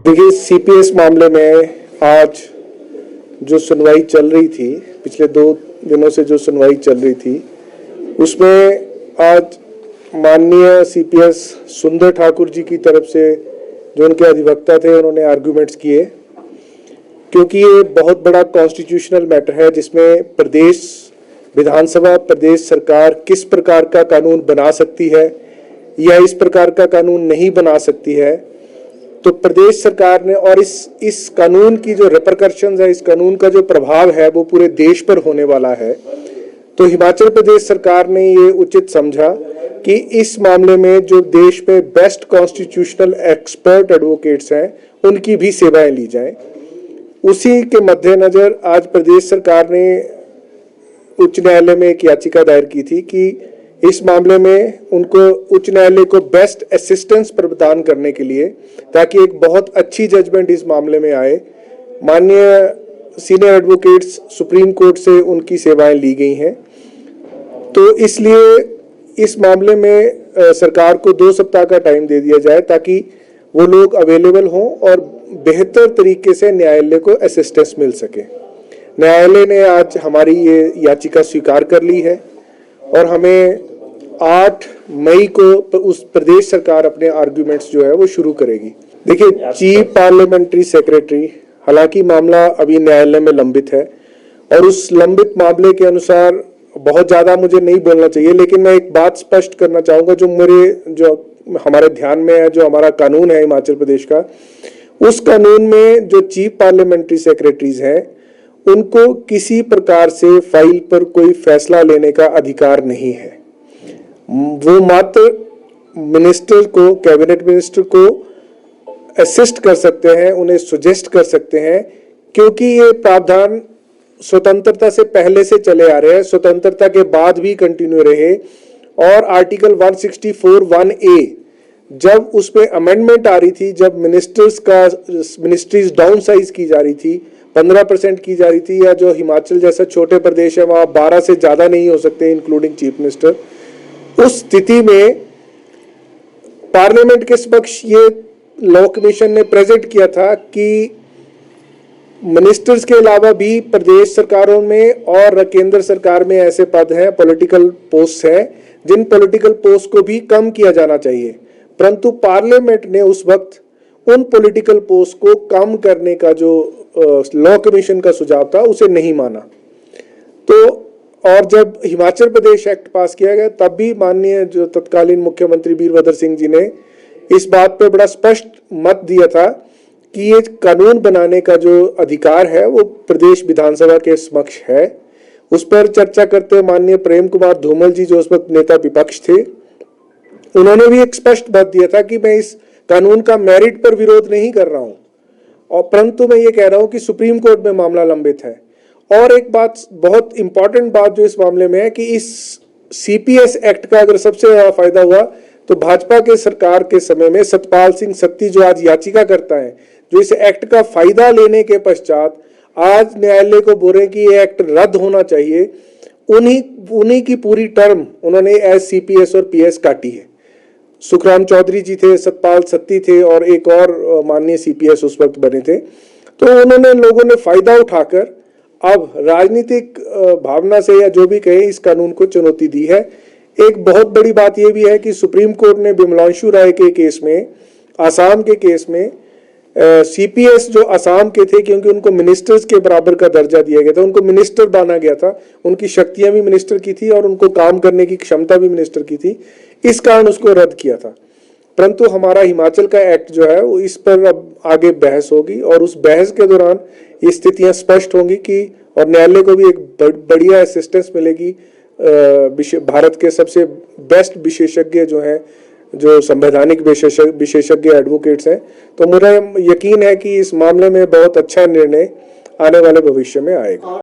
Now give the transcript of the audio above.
देखिए, सीपीएस मामले में आज जो सुनवाई चल रही थी, पिछले 2 दिनों से जो सुनवाई चल रही थी, उसमें आज माननीय सीपीएस सुंदर ठाकुर जी की तरफ से जो उनके अधिवक्ता थे, उन्होंने आर्गुमेंट्स किए, क्योंकि ये बहुत बड़ा कॉन्स्टिट्यूशनल मैटर है जिसमें प्रदेश विधानसभा, प्रदेश सरकार किस प्रकार का कानून बना सकती है या इस प्रकार का कानून नहीं बना सकती है। तो प्रदेश सरकार ने, और इस कानून की जो रिपरकशंस है, इस कानून का जो प्रभाव है वो पूरे देश पर होने वाला है। तो हिमाचल प्रदेश सरकार ने ये उचित समझा कि इस मामले में जो देश में बेस्ट कॉन्स्टिट्यूशनल एक्सपर्ट एडवोकेट्स हैं, उनकी भी सेवाएं ली जाएं। उसी के मद्देनजर आज प्रदेश सरकार ने उच्च न्यायालय में एक याचिका दायर की थी कि इस मामले में उनको उच्च न्यायालय को बेस्ट असिस्टेंस प्रदान करने के लिए, ताकि एक बहुत अच्छी जजमेंट इस मामले में आए। माननीय सीनियर एडवोकेट्स सुप्रीम कोर्ट से उनकी सेवाएं ली गई हैं, तो इसलिए इस मामले में सरकार को 2 सप्ताह का टाइम दे दिया जाए ताकि वो लोग अवेलेबल हों और बेहतर तरीके से न्यायालय को असिस्टेंस मिल सके। न्यायालय ने आज हमारी ये याचिका स्वीकार कर ली है और हमें 8 मई को उस प्रदेश सरकार अपने आर्ग्यूमेंट्स जो है वो शुरू करेगी। देखिए, चीफ पार्लियामेंट्री सेक्रेटरी, हालांकि मामला अभी न्यायालय में लंबित है और उस लंबित मामले के अनुसार बहुत ज़्यादा मुझे नहीं बोलना चाहिए, लेकिन मैं एक बात स्पष्ट करना चाहूँगा जो हमारे ध्यान में है, जो हमारा कानून है हिमाचल प्रदेश का, उस कानून में जो चीफ पार्लियामेंट्री सेक्रेटरीज हैं, उनको किसी प्रकार से फाइल पर कोई फैसला लेने का अधिकार नहीं है। वो मात्र मिनिस्टर को, कैबिनेट मिनिस्टर को असिस्ट कर सकते हैं, उन्हें सुजेस्ट कर सकते हैं, क्योंकि ये प्रावधान स्वतंत्रता से पहले से चले आ रहे हैं, स्वतंत्रता के बाद भी कंटिन्यू रहे। और आर्टिकल 164(1)(a) जब उसमें अमेंडमेंट आ रही थी, जब मिनिस्ट्रीज डाउन साइज की जा रही थी, 15% की जा रही थी, या जो हिमाचल जैसा छोटे प्रदेश है वहां 12 से ज्यादा नहीं हो सकते इंक्लूडिंग चीफ मिनिस्टर, उस स्थिति में पार्लियामेंट के समक्ष ये लॉ कमीशन ने प्रेजेंट किया था कि मिनिस्टर्स के अलावा भी प्रदेश सरकारों में और केंद्र सरकार में ऐसे पद हैं, पॉलिटिकल पोस्ट हैं, जिन पॉलिटिकल पोस्ट को भी कम किया जाना चाहिए। परंतु पार्लियामेंट ने उस वक्त उन पॉलिटिकल पोस्ट को कम करने का जो लॉ कमीशन का सुझाव था, उसे नहीं माना। तो और जब हिमाचल प्रदेश एक्ट पास किया गया, तब भी माननीय जो तत्कालीन मुख्यमंत्री वीरभद्र सिंह जी ने इस बात पर बड़ा स्पष्ट मत दिया था कि ये कानून बनाने का जो अधिकार है वो प्रदेश विधानसभा के समक्ष है। उस पर चर्चा करते हुए माननीय प्रेम कुमार धूमल जी, जो उस वक्त नेता विपक्ष थे, उन्होंने भी एक स्पष्ट मत दिया था कि मैं इस कानून का मेरिट पर विरोध नहीं कर रहा हूं, और परंतु मैं ये कह रहा हूं कि सुप्रीम कोर्ट में मामला लंबित है। और एक बात, बहुत इंपॉर्टेंट बात जो इस मामले में है कि इस सीपीएस एक्ट का अगर सबसे ज्यादा फायदा हुआ तो भाजपा के सरकार के समय में सतपाल सिंह सत्ती, जो आज याचिका करता है, जो इस एक्ट का फायदा लेने के पश्चात आज न्यायालय को बोल रहे कि ये एक्ट रद्द होना चाहिए, उन्हीं की पूरी टर्म उन्होंने एज सीपीएस और पीएस काटी है। सुखराम चौधरी जी थे, सतपाल सत्ती थे और एक और माननीय सीपीएस उस वक्त बने थे। तो उन्होंने, लोगों ने फायदा उठाकर अब राजनीतिक भावना से या जो भी कहें, इस कानून को चुनौती दी है। एक बहुत बड़ी बात यह भी है कि सुप्रीम कोर्ट ने बिमलांशु राय के केस में, आसाम के केस में, सीपीएस जो आसाम के थे, क्योंकि उनको मिनिस्टर्स के बराबर का दर्जा दिया गया था, उनको मिनिस्टर माना गया था, उनकी शक्तियां भी मिनिस्टर की थी और उनको काम करने की क्षमता भी मिनिस्टर की थी, इस कारण उसको रद्द किया था। परंतु हमारा हिमाचल का एक्ट जो है वो इस पर अब आगे बहस होगी और उस बहस के दौरान ये स्थितियां स्पष्ट होंगी कि, और न्यायालय को भी एक बढ़िया असिस्टेंस मिलेगी भारत के सबसे बेस्ट विशेषज्ञ जो हैं, जो संवैधानिक विशेषज्ञ एडवोकेट्स हैं। तो मुझे यकीन है कि इस मामले में बहुत अच्छा निर्णय आने वाले भविष्य में आएगा।